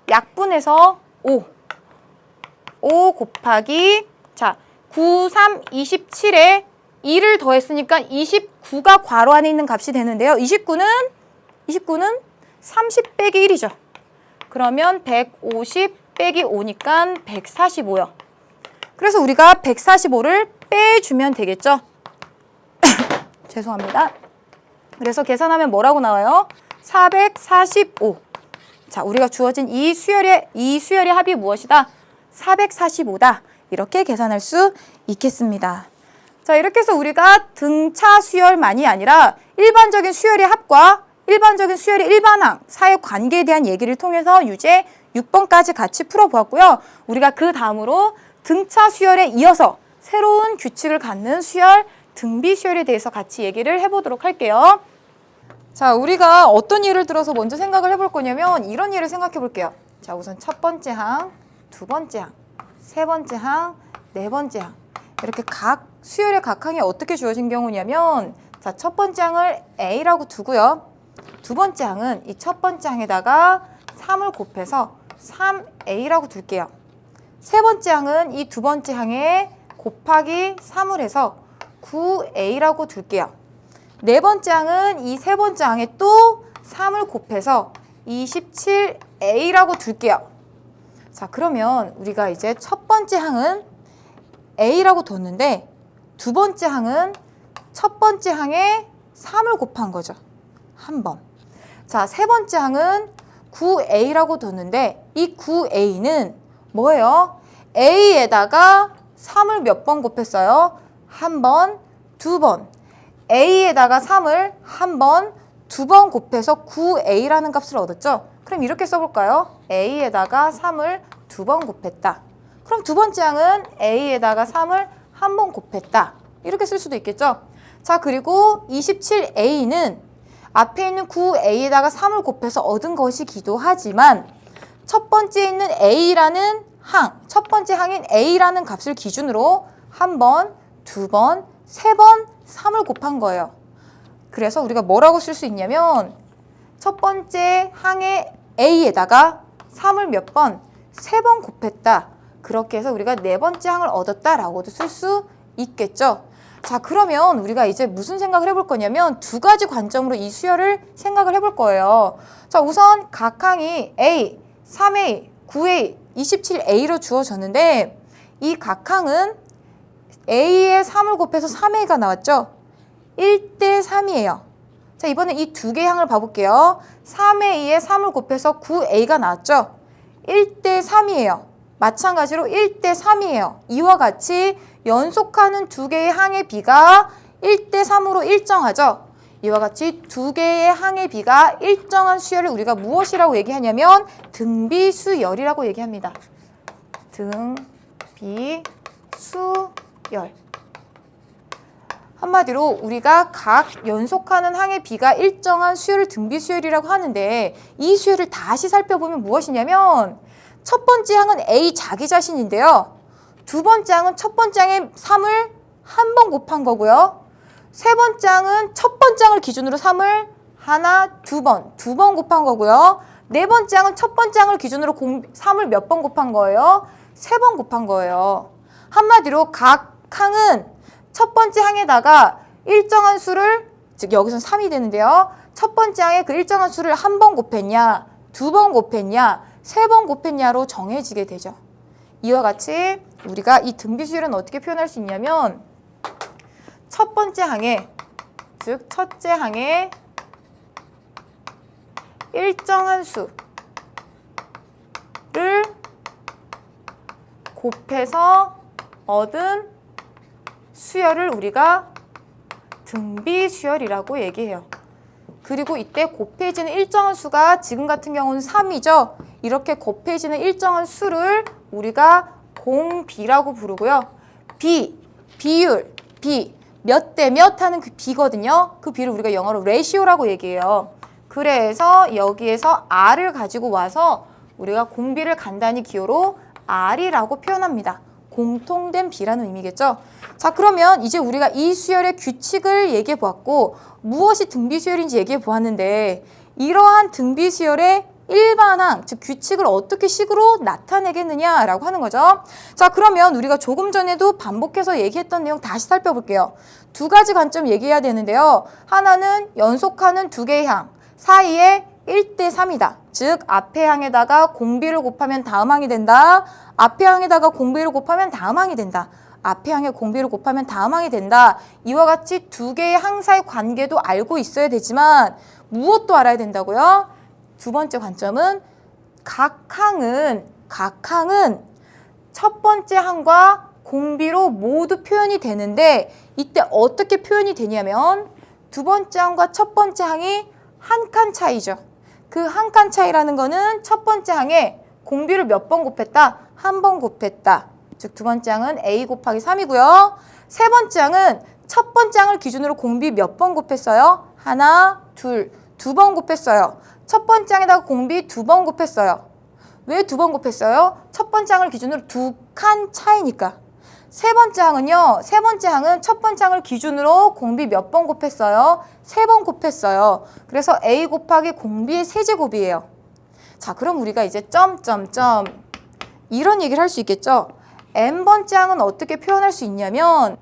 약분해서 5 곱하기 자 9, 3, 27에 2를 더했으니까 29가 괄호 안에 있는 값이 되는데요. 29는 30 빼기 1이죠. 그러면 150 빼기 5니까 145요. 그래서 우리가 145를 빼주면 되겠죠. 죄송합니다. 그래서 계산하면 뭐라고 나와요? 445. 자, 우리가 주어진 이 수열의 합이 무엇이다? 445다. 이렇게 계산할 수 있겠습니다. 자, 이렇게 해서 우리가 등차 수열만이 아니라 일반적인 수열의 합과 일반적인 수열의 일반항 사이의 관계에 대한 얘기를 통해서 유제 6번까지 같이 풀어보았고요. 우리가 그 다음으로 등차 수열에 이어서 새로운 규칙을 갖는 수열, 등비 수열에 대해서 같이 얘기를 해보도록 할게요. 자, 우리가 어떤 예를 들어서 먼저 생각을 해볼 거냐면 이런 예를 생각해 볼게요. 자, 우선 첫 번째 항, 두 번째 항, 세 번째 항, 네 번째 항. 이렇게 각 수열의 각 항이 어떻게 주어진 경우냐면 자, 첫 번째 항을 A라고 두고요. 두 번째 항은 이 첫 번째 항에다가 3을 곱해서 3A라고 둘게요. 세 번째 항은 이 두 번째 항에 곱하기 3을 해서 9A라고 둘게요. 네 번째 항은 이 세 번째 항에 또 3을 곱해서 27A라고 둘게요. 자, 그러면 우리가 이제 첫 번째 항은 A라고 뒀는데 두 번째 항은 첫 번째 항에 3을 곱한 거죠. 한 번. 자, 세 번째 항은 9A라고 뒀는데 이 9A는 뭐예요? A에다가 3을 몇 번 곱했어요? 한 번, 두 번. A에다가 3을 한 번, 두 번 곱해서 9A라는 값을 얻었죠? 그럼 이렇게 써볼까요? A에다가 3을 두 번 곱했다. 그럼 두 번째 항은 A에다가 3을 한 번 곱했다. 이렇게 쓸 수도 있겠죠? 자, 그리고 27A는 앞에 있는 9a에다가 3을 곱해서 얻은 것이기도 하지만 첫 번째 있는 a라는 첫 번째 항인 a라는 값을 기준으로 한 번, 두 번, 세 번 3을 곱한 거예요. 그래서 우리가 뭐라고 쓸 수 있냐면 첫 번째 항의 a에다가 3을 몇 번? 3번 곱했다. 그렇게 해서 우리가 네 번째 항을 얻었다라고도 쓸 수 있겠죠. 자, 그러면 우리가 이제 무슨 생각을 해볼 거냐면 두 가지 관점으로 이 수열을 생각을 해볼 거예요. 자, 우선 각 항이 A, 3A, 9A, 27A로 주어졌는데 이 각 항은 A에 3을 곱해서 3A가 나왔죠. 1대 3이에요. 자, 이번에 이 두 개의 항을 봐볼게요. 3A에 3을 곱해서 9A가 나왔죠. 1대 3이에요. 마찬가지로 1대 3이에요. 이와 같이 연속하는 두 개의 항의 비가 1대 3으로 일정하죠. 이와 같이 두 개의 항의 비가 일정한 수열을 우리가 무엇이라고 얘기하냐면 등비수열이라고 얘기합니다. 등비수열. 한마디로 우리가 각 연속하는 항의 비가 일정한 수열을 등비수열이라고 하는데 이 수열을 다시 살펴보면 무엇이냐면 첫 번째 항은 A 자기 자신인데요. 두 번째 항은 첫 번째 항의 3을 한 번 곱한 거고요. 세 번째 항은 첫 번째 항을 기준으로 3을 두 번 곱한 거고요. 네 번째 항은 첫 번째 항을 기준으로 3을 몇 번 곱한 거예요? 3번 곱한 거예요. 한마디로 각 항은 첫 번째 항에다가 일정한 수를, 즉 여기서는 3이 되는데요. 첫 번째 항에 그 일정한 수를 한 번 곱했냐, 두 번 곱했냐, 세 번 곱했냐로 정해지게 되죠. 이와 같이 우리가 이 등비수열은 어떻게 표현할 수 있냐면 첫 번째 항에, 즉 첫째 항에 일정한 수를 곱해서 얻은 수열을 우리가 등비수열이라고 얘기해요. 그리고 이때 곱해지는 일정한 수가 지금 같은 경우는 3이죠. 이렇게 곱해지는 일정한 수를 우리가 공비라고 부르고요. 비율, 몇 대 몇 하는 그 비거든요. 그 비를 우리가 영어로 레시오라고 얘기해요. 그래서 여기에서 R을 가지고 와서 우리가 공비를 간단히 기호로 R이라고 표현합니다. 공통된 비라는 의미겠죠. 자, 그러면 이제 우리가 이 수열의 규칙을 얘기해 보았고 무엇이 등비수열인지 얘기해 보았는데 이러한 등비수열의 일반항, 즉 규칙을 어떻게 식으로 나타내겠느냐라고 하는 거죠. 자, 그러면 우리가 조금 전에도 반복해서 얘기했던 내용 다시 살펴볼게요. 두 가지 관점 얘기해야 되는데요. 하나는 연속하는 두 개의 항 사이에 1대 3이다. 즉 앞의 항에다가 공비를 곱하면 다음 항이 된다. 앞의 항에다가 공비를 곱하면 다음 항이 된다. 앞의 항에 공비를 곱하면 다음 항이 된다. 이와 같이 두 개의 항 사이 관계도 알고 있어야 되지만 무엇도 알아야 된다고요? 두 번째 관점은 각 항은 첫 번째 항과 공비로 모두 표현이 되는데 이때 어떻게 표현이 되냐면 두 번째 항과 첫 번째 항이 한 칸 차이죠. 그 한 칸 차이라는 거는 첫 번째 항에 공비를 몇 번 곱했다? 한 번 곱했다. 즉 두 번째 항은 A 곱하기 3이고요. 세 번째 항은 첫 번째 항을 기준으로 공비 몇 번 곱했어요? 하나, 둘, 두 번 곱했어요. 첫 번째 항에다가 공비 두 번 곱했어요. 왜 두 번 곱했어요? 첫 번째 항을 기준으로 두 칸 차이니까. 세 번째 항은요. 세 번째 항은 첫 번째 항을 기준으로 공비 몇 번 곱했어요? 세 번 곱했어요. 그래서 A 곱하기 공비의 세제곱이에요. 자, 그럼 우리가 이제 점점점 이런 얘기를 할 수 있겠죠? n번째 항은 어떻게 표현할 수 있냐면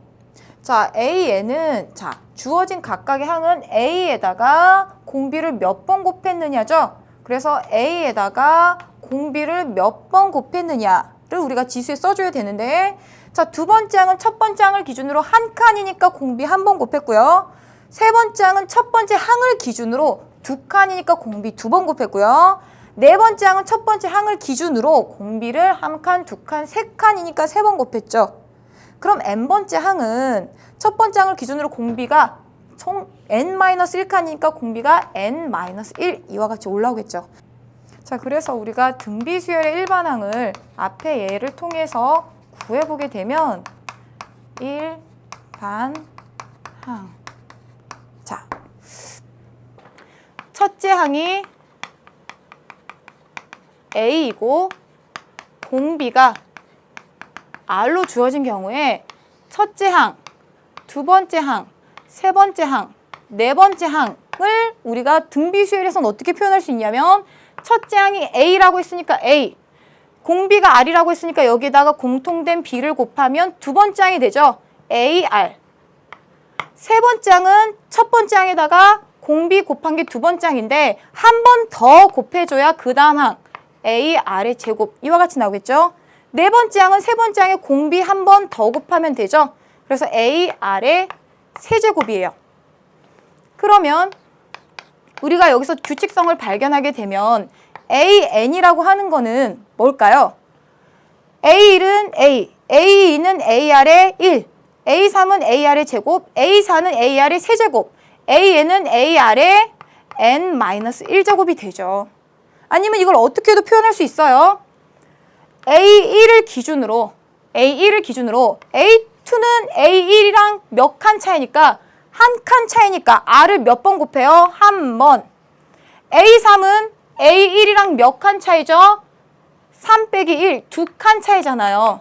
자, AN은 자, 주어진 각각의 항은 A에다가 공비를 몇 번 곱했느냐죠? 그래서 A에다가 공비를 몇 번 곱했느냐를 우리가 지수에 써줘야 되는데 자, 두 번째 항은 첫 번째 항을 기준으로 한 칸이니까 공비 한 번 곱했고요. 세 번째 항은 첫 번째 항을 기준으로 두 칸이니까 공비 두 번 곱했고요. 네 번째 항은 첫 번째 항을 기준으로 공비를 한 칸, 두 칸, 세 칸이니까 세 번 곱했죠. 그럼 n번째 항은 첫 번째 항을 기준으로 공비가 총 n-1칸이니까 공비가 n-1 이와 같이 올라오겠죠. 자, 그래서 우리가 등비수열의 일반항을 앞에 예를 통해서 구해보게 되면 일반항. 자, 첫째 항이 A이고 공비가 R로 주어진 경우에 첫째 항, 두 번째 항, 세 번째 항, 네 번째 항을 우리가 등비수열에서는 어떻게 표현할 수 있냐면 첫째 항이 A라고 했으니까 A, 공비가 R이라고 했으니까 여기다가 공통된 B를 곱하면 두 번째 항이 되죠. AR. 세 번째 항은 첫 번째 항에다가 공비 곱한 게 두 번째 항인데 한 번 더 곱해줘야 그 다음 항 AR의 제곱 이와 같이 나오겠죠. 네 번째 항은 세 번째 항에 공비 한 번 더 곱하면 되죠. 그래서 AR의 세제곱이에요. 그러면 우리가 여기서 규칙성을 발견하게 되면 AN이라고 하는 거는 뭘까요? A1은 A, A2는 AR의 1, A3은 AR의 제곱, A4는 AR의 세제곱, AN은 AR의 N-1제곱이 되죠. 아니면 이걸 어떻게 해도 표현할 수 있어요. A1을 기준으로 A2는 A1이랑 몇 칸 차이니까 한 칸 차이니까 R을 몇 번 곱해요? 한 번. A3은 A1이랑 몇 칸 차이죠? 3 빼기 1, 두 칸 차이잖아요.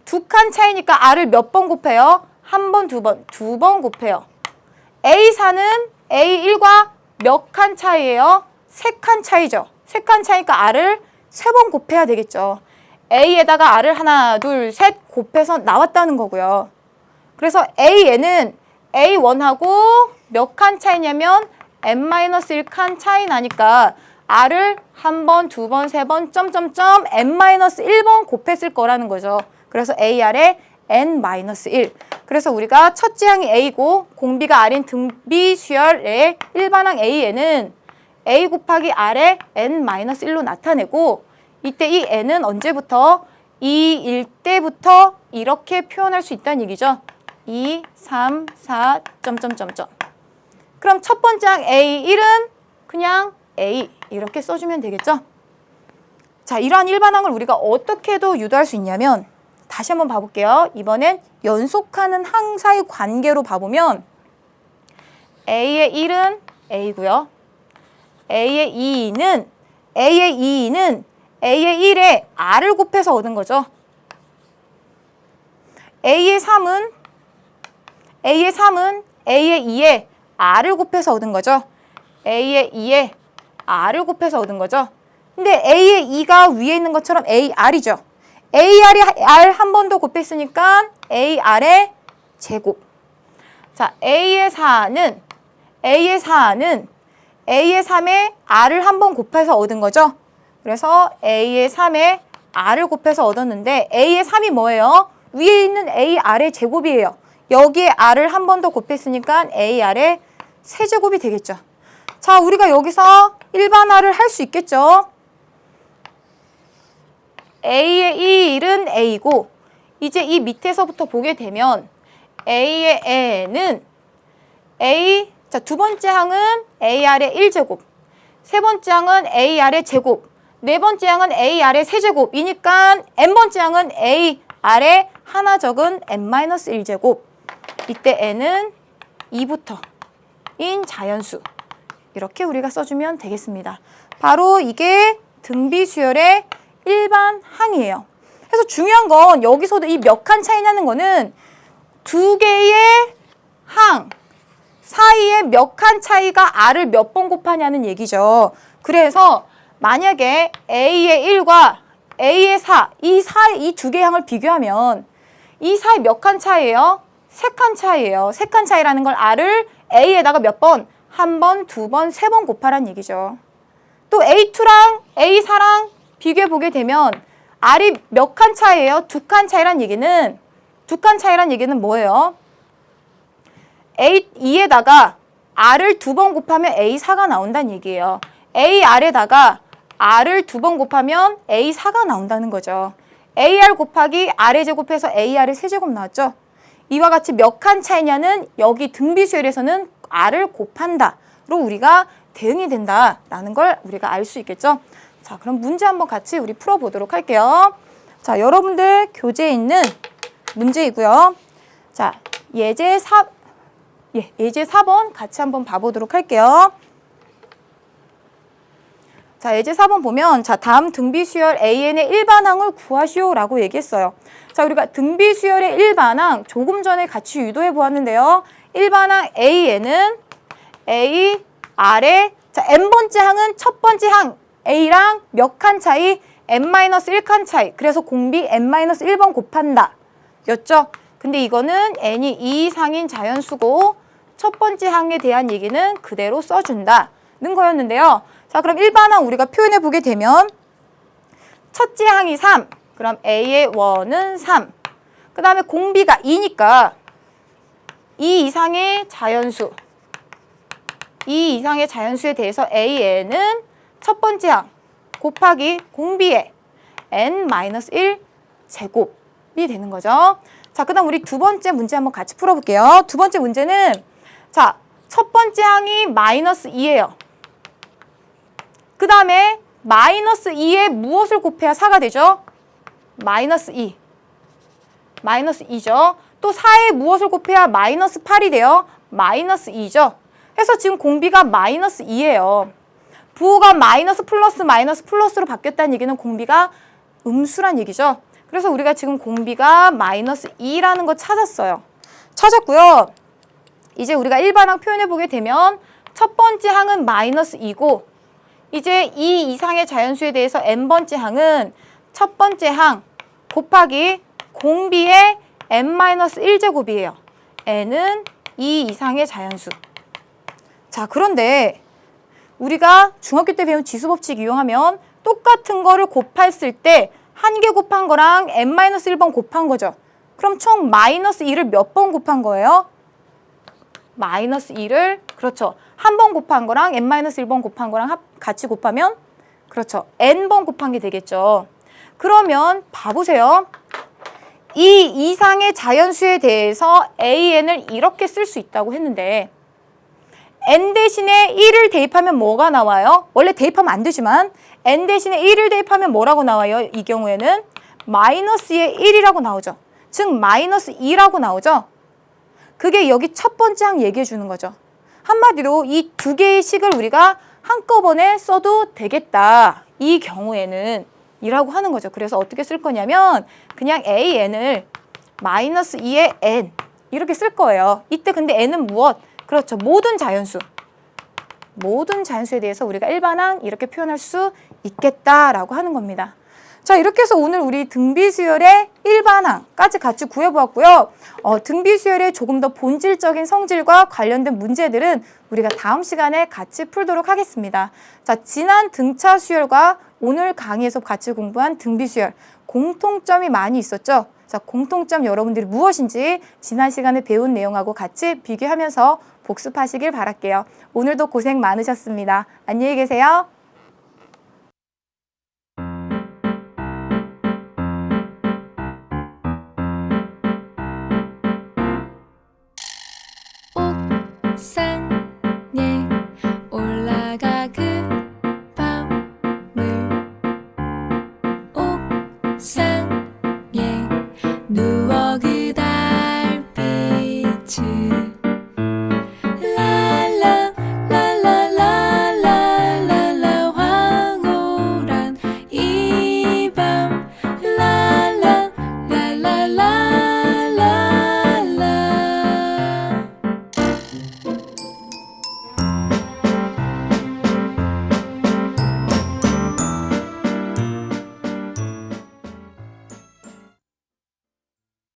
두 칸 차이니까 R을 몇 번 곱해요? 한 번, 두 번 곱해요. A4는 A1과 몇 칸 차이예요? 세 칸 차이죠. 세 칸 차이니까 R을 세 번 곱해야 되겠죠. A에다가 R을 하나, 둘, 셋 곱해서 나왔다는 거고요. 그래서 AN은 A1하고 몇 칸 차이냐면 N-1칸 차이 나니까 R을 한 번, 두 번, 세 번, 점점점 N-1번 곱했을 거라는 거죠. 그래서 AR의 N-1. 그래서 우리가 첫째 항이 A고 공비가 R인 등비수열의 일반항 AN은 A 곱하기 R의 N-1로 나타내고 이때 이 N은 언제부터? 2일 때부터 이렇게 표현할 수 있다는 얘기죠. 2, 3, 4, 점점점점. 그럼 첫 번째 항 A1은 그냥 A 이렇게 써주면 되겠죠. 자, 이러한 일반항을 우리가 어떻게도 유도할 수 있냐면 다시 한번 봐볼게요. 이번엔 연속하는 항 사이 관계로 봐보면 A의 1은 A고요. A의 2는 A의 1에 R을 곱해서 얻은 거죠. A의 3은 A의 2에 R을 곱해서 얻은 거죠. A의 2에 R을 곱해서 얻은 거죠. 근데 A의 2가 위에 있는 것처럼 AR이죠. AR이 R 한 번 더 곱했으니까 AR의 제곱. 자, A의 4는 A의 3에 R을 한 번 곱해서 얻은 거죠. 그래서 A의 3에 R을 곱해서 얻었는데 A의 3이 뭐예요? 위에 있는 AR의 제곱이에요. 여기에 R을 한 번 더 곱했으니까 AR의 세제곱이 되겠죠. 자, 우리가 여기서 일반화를 할 수 있겠죠. A의 1은 A고 이제 이 밑에서부터 보게 되면 A의 N은 자, 두 번째 항은 AR의 1제곱, 세 번째 항은 AR의 제곱, 네 번째 항은 AR의 세제곱이니까 N번째 항은 AR의 하나 적은 N-1제곱. 이때 N은 2부터 인 자연수. 이렇게 우리가 써주면 되겠습니다. 바로 이게 등비수열의 일반 항이에요. 그래서 중요한 건 여기서도 이 몇 칸 차이 나는 거는 두 개의 항 사이에 몇 칸 차이가 R을 몇 번 곱하냐는 얘기죠. 그래서 만약에 A의 1과 A의 4, 이 두 개의 항을 비교하면 이 사이 몇 칸 차이예요? 세 칸 차이예요. 세 칸 차이라는 걸 R을 A에다가 몇 번? 한 번, 두 번, 세 번 곱하라는 얘기죠. 또 A2랑 A4랑 비교해 보게 되면 R이 몇 칸 차이예요? 두 칸 차이란 얘기는 뭐예요? A2에다가 R을 두 번 곱하면 A4가 나온다는 얘기예요. AR에다가 R을 두 번 곱하면 A4가 나온다는 거죠. AR 곱하기 R의 제곱해서 AR의 세제곱 나왔죠? 이와 같이 몇 칸 차이냐는 여기 등비수열에서는 R을 곱한다로 우리가 대응이 된다라는 걸 우리가 알 수 있겠죠? 자, 그럼 문제 한번 같이 우리 풀어보도록 할게요. 자, 여러분들 교재에 있는 문제이고요. 자, 예제 4번 같이 한번 봐보도록 할게요. 자, 예제 4번 보면 자, 다음 등비수열 AN의 일반항을 구하시오라고 얘기했어요. 자, 우리가 등비수열의 일반항 조금 전에 같이 유도해 보았는데요. 일반항 AN은 A, R에 자, n번째 항은 첫 번째 항 A랑 몇 칸 차이? n-1칸 차이. 그래서 공비 n-1번 곱한다. 였죠? 근데 이거는 n이 2 이상인 자연수고 첫 번째 항에 대한 얘기는 그대로 써준다는 거였는데요. 자, 그럼 일반항 우리가 표현해 보게 되면 첫째 항이 3. 그럼 A의 원은 3. 그 다음에 공비가 2니까 2 이상의 자연수. 2 이상의 자연수에 대해서 AN은 첫 번째 항 곱하기 공비의 n-1 제곱이 되는 거죠. 자, 그 다음 우리 두 번째 문제 한번 같이 풀어볼게요. 두 번째 문제는 자, 첫 번째 항이 -2예요. 그 다음에 -2에 무엇을 곱해야 4가 되죠? -2. -2죠. 또 4에 무엇을 곱해야 -8이 돼요? -2죠. 해서 지금 공비가 -2예요. 부호가 마이너스 플러스로 바뀌었다는 얘기는 공비가 음수란 얘기죠. 그래서 우리가 지금 공비가 -2라는 거 찾았어요. 찾았고요. 이제 우리가 일반항 표현해 보게 되면 첫 번째 항은 -2고 이제 2 이상의 자연수에 대해서 n번째 항은 첫 번째 항 곱하기 공비의 n-1제곱이에요. n은 2 이상의 자연수. 자, 그런데 우리가 중학교 때 배운 지수법칙 이용하면 똑같은 거를 곱했을 때 한 개 곱한 거랑 n-1번 곱한 거죠. 그럼 총 -2를 몇 번 곱한 거예요? -2를 그렇죠. 한 번 곱한 거랑 n-1번 곱한 거랑 같이 곱하면 그렇죠. n번 곱한 게 되겠죠. 그러면 봐보세요. 이 이상의 자연수에 대해서 AN을 이렇게 쓸 수 있다고 했는데 n 대신에 1을 대입하면 뭐가 나와요? 원래 대입하면 안 되지만 n 대신에 1을 대입하면 뭐라고 나와요? 이 경우에는 -의 1이라고 나오죠. 즉 -2라고 나오죠. 그게 여기 첫 번째 항 얘기해 주는 거죠. 한마디로 이 두 개의 식을 우리가 한꺼번에 써도 되겠다. 이 경우에는 이라고 하는 거죠. 그래서 어떻게 쓸 거냐면 그냥 AN을 -2의 n 이렇게 쓸 거예요. 이때 근데 n은 무엇? 그렇죠. 모든 자연수. 모든 자연수에 대해서 우리가 일반항 이렇게 표현할 수 있겠다라고 하는 겁니다. 자, 이렇게 해서 오늘 우리 등비수열의 일반항까지 같이 구해보았고요. 등비수열의 조금 더 본질적인 성질과 관련된 문제들은 우리가 다음 시간에 같이 풀도록 하겠습니다. 자, 지난 등차 수열과 오늘 강의에서 같이 공부한 등비수열 공통점이 많이 있었죠. 자, 공통점 여러분들이 무엇인지 지난 시간에 배운 내용하고 같이 비교하면서 복습하시길 바랄게요. 오늘도 고생 많으셨습니다. 안녕히 계세요.